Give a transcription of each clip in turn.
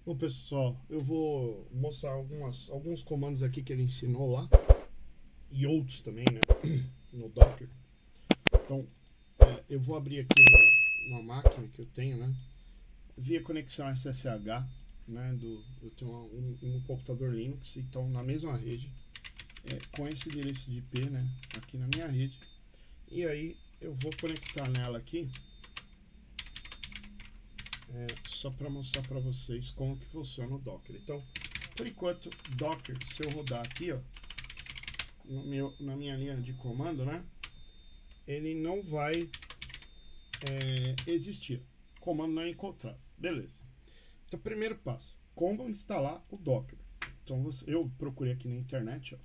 Bom, pessoal, eu vou mostrar alguns comandos aqui que ele ensinou lá e outros também, né, no Docker. Então, eu vou abrir aqui uma máquina que eu tenho, né, via conexão SSH, né, eu tenho um computador Linux, então na mesma rede, com esse endereço de IP, né, aqui na minha rede. E aí eu vou conectar nela aqui, só para mostrar para vocês como que funciona o Docker. Então, por enquanto, Docker, se eu rodar aqui, ó, na minha linha de comando, né, ele não vai existir. O comando não é encontrado. Beleza. Então, primeiro passo, como instalar o Docker. Então, eu procurei aqui na internet, ó,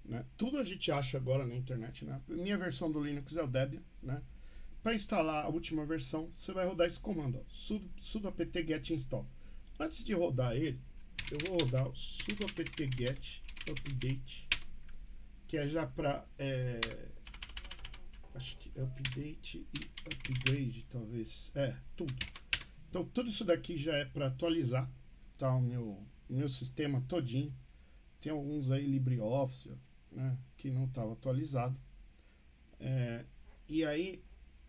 né, tudo a gente acha agora na internet, né. Minha versão do Linux é o Debian, né. Para instalar a última versão, você vai rodar esse comando, ó, sudo apt get install. Antes de rodar ele, eu vou rodar o sudo apt get update, que é já para acho que update e upgrade, talvez, tudo. Então tudo isso daqui já é para atualizar, tá, o meu sistema todinho. Tem alguns aí LibreOffice, né, que não estava atualizado, e aí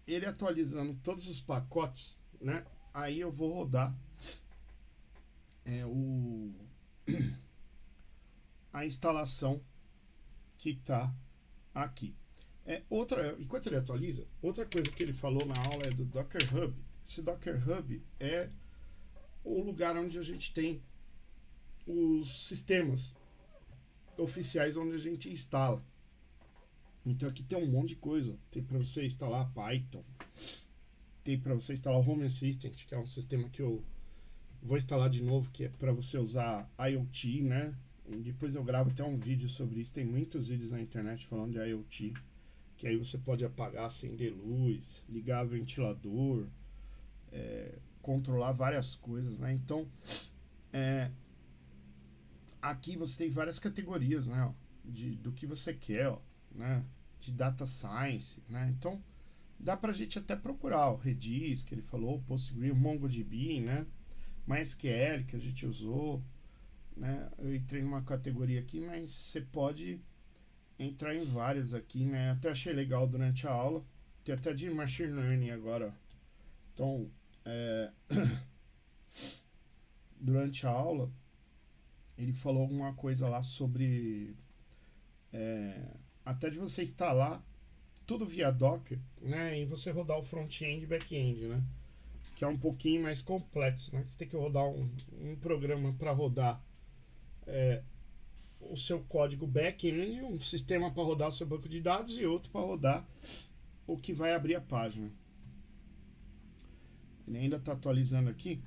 ele atualizando todos os pacotes, né, aí eu vou rodar a instalação que está aqui. Enquanto ele atualiza, outra coisa que ele falou na aula é do Docker Hub. Esse Docker Hub é o lugar onde a gente tem os sistemas oficiais onde a gente instala. Então aqui tem um monte de coisa. Tem para você instalar Python, tem para você instalar o Home Assistant, que é um sistema que eu vou instalar de novo, que é para você usar IoT, né? E depois eu gravo até um vídeo sobre isso. Tem muitos vídeos na internet falando de IoT, que aí você pode apagar, acender luz, ligar ventilador, controlar várias coisas, né? Então, aqui você tem várias categorias, né? Ó, do que você quer, ó, né? De data science, né? Então, dá pra gente até procurar o Redis, que ele falou, PostgreSQL, MongoDB, né? MySQL, que a gente usou, né? Eu entrei numa categoria aqui, mas você pode entrar em várias aqui, né? Até achei legal durante a aula. Tem até de Machine Learning agora. Então, durante a aula, ele falou alguma coisa lá sobre até de você instalar tudo via Docker, né? E você rodar o front-end e back-end, né? Que é um pouquinho mais complexo, né? Você tem que rodar um programa para rodar o seu código back-end, um sistema para rodar o seu banco de dados e outro para rodar o que vai abrir a página. Ele ainda está atualizando aqui.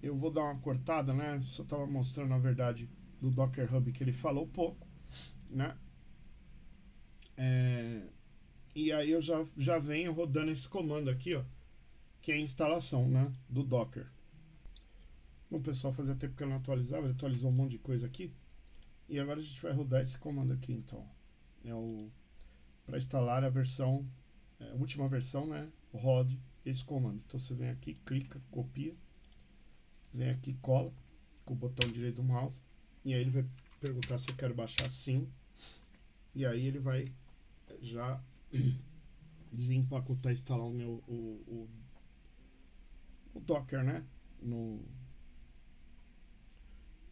Eu vou dar uma cortada, né? Só estava mostrando, na verdade, do Docker Hub que ele falou pouco, né? E aí eu já venho rodando esse comando aqui, ó, que é a instalação, né, do Docker. Bom, pessoal, fazia tempo que eu não atualizava, ele atualizou um monte de coisa aqui. E agora a gente vai rodar esse comando aqui, então. É o para instalar a versão, a última versão, né? Rode esse comando. Então você vem aqui, clica, copia, vem aqui, cola com o botão direito do mouse, e aí ele vai perguntar se eu quero baixar sim, e aí ele vai já desempacotar, instalar o Docker, né? No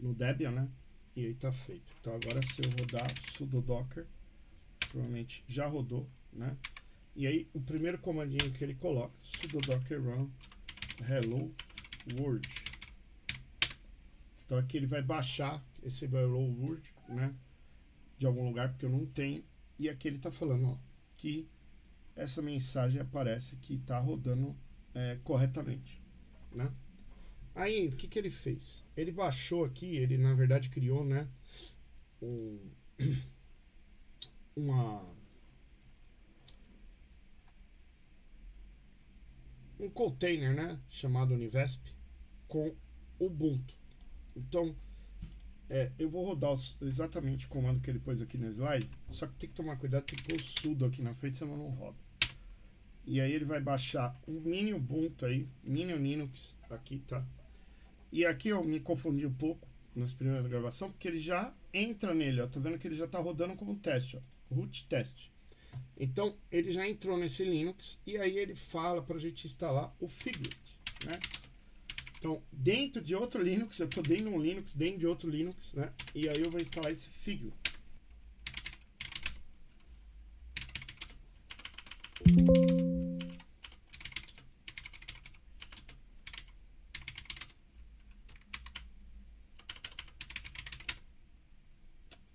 Debian, né? E aí tá feito. Então agora se eu rodar sudo docker, provavelmente já rodou, né? E aí o primeiro comandinho que ele coloca, sudo docker run hello world. Então aqui ele vai baixar esse hello world, né? De algum lugar, porque eu não tenho. E aqui ele tá falando, ó, que essa mensagem aparece que está rodando corretamente, né? Aí o que ele fez? Ele baixou aqui, ele na verdade criou, né, um container, né, chamado Univesp com Ubuntu. Então eu vou rodar exatamente o comando que ele pôs aqui no slide, só que tem que tomar cuidado, tem que pôr o sudo aqui na frente, senão não roda. E aí ele vai baixar o mini Ubuntu aí, mini Linux aqui, tá? E aqui eu me confundi um pouco nas primeiras gravações, porque ele já entra nele, ó. Tá vendo que ele já tá rodando como teste, ó. Root test. Então, ele já entrou nesse Linux e aí ele fala pra gente instalar o Figlet, né? Então, dentro de outro Linux, eu tô dentro de um Linux, dentro de outro Linux, né? E aí eu vou instalar esse Figlet.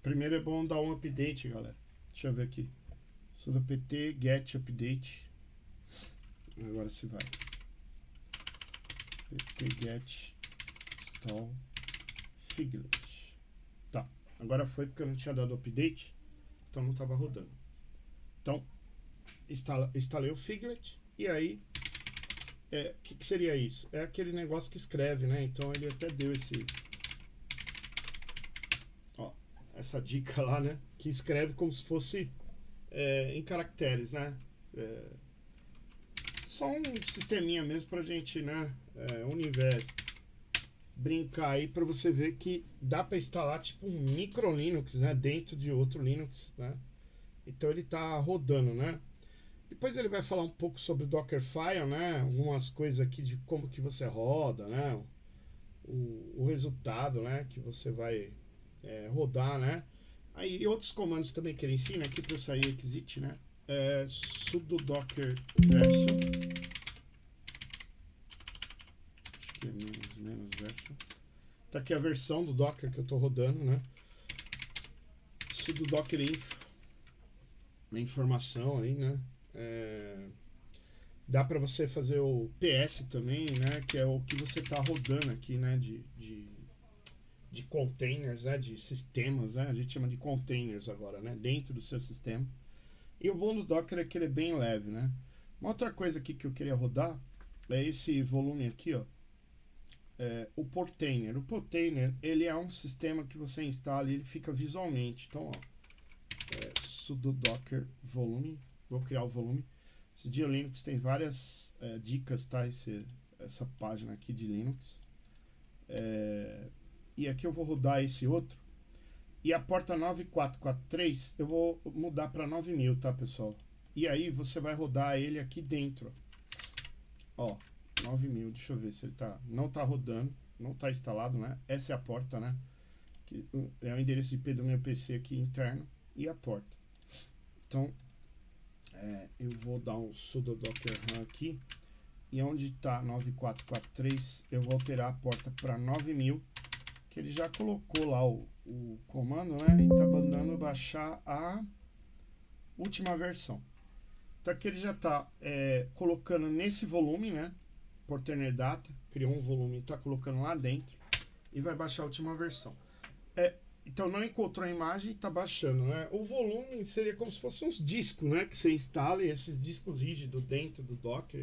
Primeiro é bom dar um update, galera. Deixa eu ver aqui. Sudo pt get update. Agora se vai. pt get install Figlet. Tá. Agora foi porque eu não tinha dado update, então não estava rodando. Então, instalei o Figlet e aí que seria isso? É aquele negócio que escreve, né? Então ele até deu essa dica lá, né? Que escreve como se fosse em caracteres, né? Só um sisteminha mesmo pra gente, né? Universo. Brincar aí pra você ver que dá pra instalar tipo um micro Linux, né? Dentro de outro Linux, né? Então ele tá rodando, né? Depois ele vai falar um pouco sobre o Dockerfile, né? Algumas coisas aqui de como que você roda, né? O resultado, né? Que você vai rodar, né? Aí outros comandos também que ele ensina aqui para eu sair exit, né? Sudo docker version. Acho que é menos version. Tá aqui a versão do Docker que eu tô rodando, né? Sudo docker info. Uma informação aí, né? Dá para você fazer o PS também, né? Que é o que você tá rodando aqui, né? De containers, né? De sistemas, né? A gente chama de containers agora, né? Dentro do seu sistema. E o bom do Docker é que ele é bem leve, né? Uma outra coisa aqui que eu queria rodar é esse volume aqui, ó. O Portainer. O Portainer, ele é um sistema que você instala e ele fica visualmente. Então, ó, sudo docker volume. Vou criar o volume. Esse dia Linux tem várias dicas, tá? Essa página aqui de Linux. E aqui eu vou rodar esse outro. E a porta 9443 eu vou mudar para 9000, tá, pessoal? E aí você vai rodar ele aqui dentro. Ó, 9000, deixa eu ver se ele não tá rodando, não tá instalado, né? Essa é a porta, né? Que é o endereço IP do meu PC aqui interno e a porta. Então, eu vou dar um sudo docker run aqui. E onde está 9443, eu vou alterar a porta para 9000, que ele já colocou lá o comando, né? E tá mandando baixar a última versão. Então aqui ele já está colocando nesse volume, né? Portainer Data, criou um volume e está colocando lá dentro e vai baixar a última versão. Então não encontrou a imagem e está baixando, né? O volume seria como se fosse uns discos, né? Que você instala, e esses discos rígidos dentro do Docker,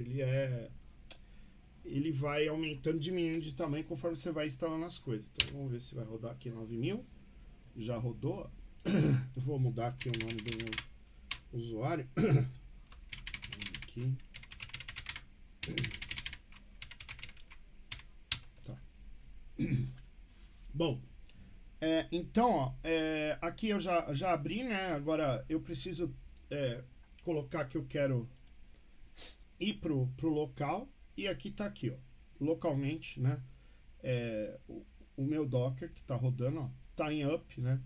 ele vai aumentando, diminuindo de tamanho conforme você vai instalando as coisas. Então vamos ver se vai rodar aqui 9000. Já rodou. Eu vou mudar aqui o nome do meu usuário. Aqui. Tá. Bom, então, ó, aqui eu já abri, né? Agora eu preciso colocar que eu quero ir pro local. E aqui tá aqui, ó, localmente, né? O meu Docker que tá rodando, ó, tá em up, né?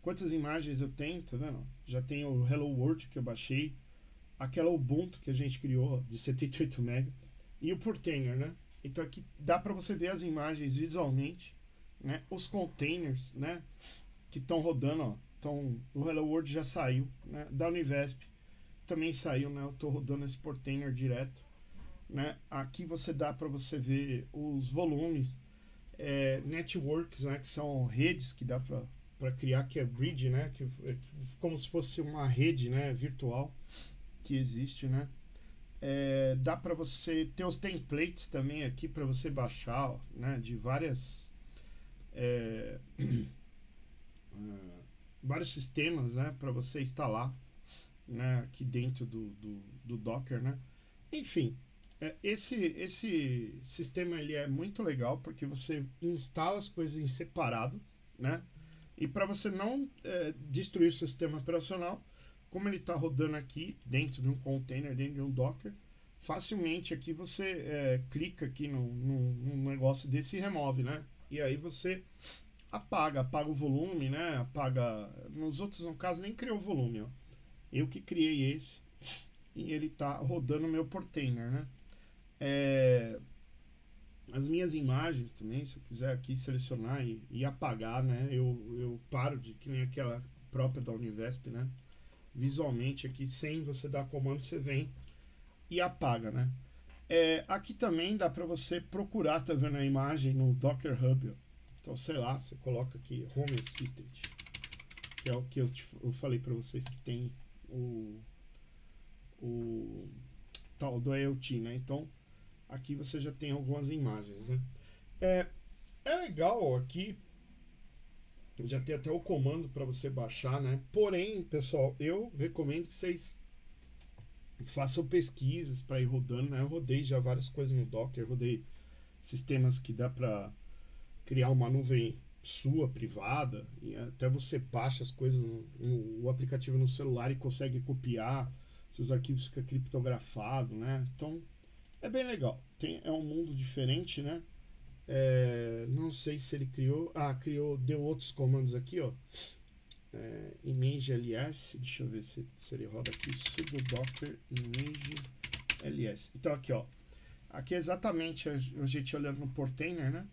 Quantas imagens eu tenho, tá vendo? Já tenho o Hello World que eu baixei, aquela Ubuntu que a gente criou de 78 MB e o Portainer, né? Então aqui dá para você ver as imagens visualmente, né? Os containers, né? Que estão rodando, ó. Então o Hello World já saiu, né? Da Univesp também saiu, né? Eu tô rodando esse Portainer direto, né? Aqui você dá para você ver os volumes, networks, né? Que são redes que dá para criar, que é bridge, né? Que é como se fosse uma rede, né? Virtual que existe, né? Dá para você ter os templates também aqui para você baixar, ó, né? De vários sistemas, né? Para você instalar, né? Aqui dentro do Docker, né? Enfim, Esse sistema ele é muito legal porque você instala as coisas em separado, né? E para você não destruir o sistema operacional, como ele está rodando aqui dentro de um container, dentro de um Docker, facilmente aqui você clica aqui num negócio desse e remove, né? E aí você apaga o volume, né? Apaga. Nos outros, no caso, nem criou o volume, ó. Eu que criei esse e ele está rodando o meu portainer, né? As minhas imagens também, se eu quiser aqui selecionar e apagar, né? Eu paro de, que nem aquela própria da Univesp, né? Visualmente aqui, sem você dar comando, você vem e apaga, né? Aqui também dá para você procurar, tá vendo a imagem no Docker Hub. Ó. Então, sei lá, você coloca aqui Home Assistant, que é o que eu falei para vocês que tem o tal do IoT, né? Então, aqui você já tem algumas imagens, né? É legal aqui, já tem até o comando para você baixar, né? Porém, pessoal, eu recomendo que vocês façam pesquisas para ir rodando, né? Eu rodei já várias coisas no Docker, rodei sistemas que dá para criar uma nuvem sua, privada, e até você baixa as coisas o aplicativo no celular e consegue copiar, seus arquivos ficam criptografados, né? Então, é bem legal. É um mundo diferente, né? Não sei se ele criou. Deu outros comandos aqui, ó. Image ls. Deixa eu ver se ele roda aqui. Sudo docker image ls. Então aqui, ó. Aqui é exatamente a gente olhando no portainer, né?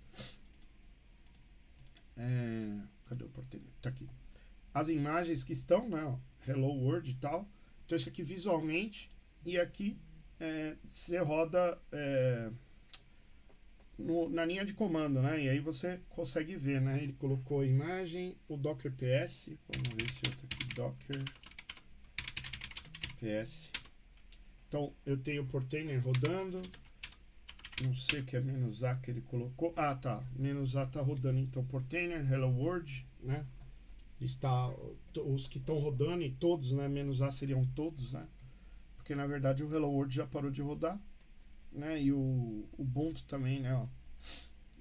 Cadê o portainer? Tá aqui. As imagens que estão, né? Ó, Hello World e tal. Então isso aqui visualmente. E aqui você roda na linha de comando, né? E aí você consegue ver, né? Ele colocou a imagem, o Docker PS. Vamos ver se eu tô aqui. Docker PS. Então eu tenho o portainer rodando. Não sei o que é "-a" que ele colocou. Ah, tá. "-a" tá rodando. Então portainer, Hello World, né? Está os que estão rodando e todos, né? "-a" seriam todos, né? Porque na verdade o Hello World já parou de rodar, né? E o Ubuntu também, né? Ó,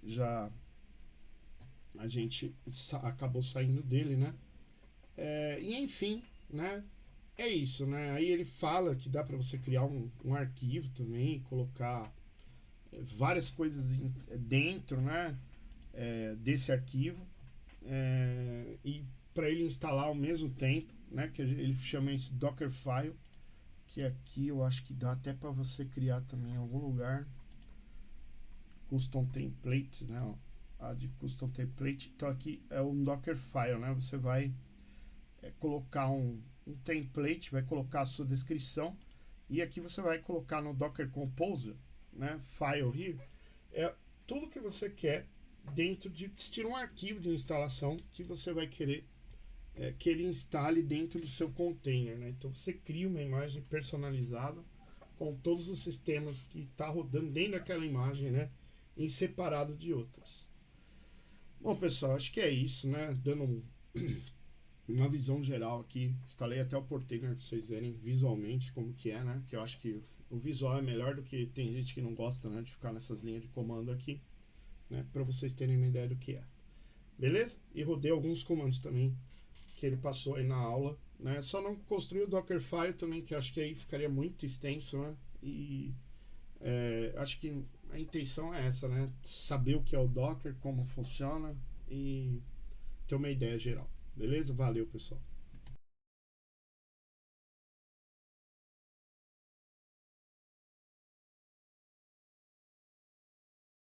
já a gente acabou saindo dele, né? E enfim, né? É isso, né? Aí ele fala que dá para você criar um arquivo também, colocar várias coisas dentro, né? Desse arquivo e para ele instalar ao mesmo tempo, né? Que ele chama isso Dockerfile, que aqui eu acho que dá até para você criar também em algum lugar custom templates, né? Ó, de custom template. Então aqui é um Dockerfile, né? Você vai colocar um template, vai colocar a sua descrição e aqui você vai colocar no Docker Composer, né? File here, tudo que você quer dentro de tira um arquivo de instalação que você vai querer que ele instale dentro do seu container, né? Então você cria uma imagem personalizada com todos os sistemas que está rodando dentro daquela imagem, né? Em separado de outras. Bom, pessoal, acho que é isso, né? Dando uma visão geral aqui. Instalei até o portainer para vocês verem visualmente como que é, né? Que eu acho que o visual é melhor do que tem gente que não gosta, né? De ficar nessas linhas de comando aqui, né? Para vocês terem uma ideia do que é. Beleza? E rodei alguns comandos também que ele passou aí na aula, né? Só não construí o Dockerfile também, que acho que aí ficaria muito extenso, né? E acho que a intenção é essa, né? Saber o que é o Docker, como funciona e ter uma ideia geral. Beleza? Valeu, pessoal.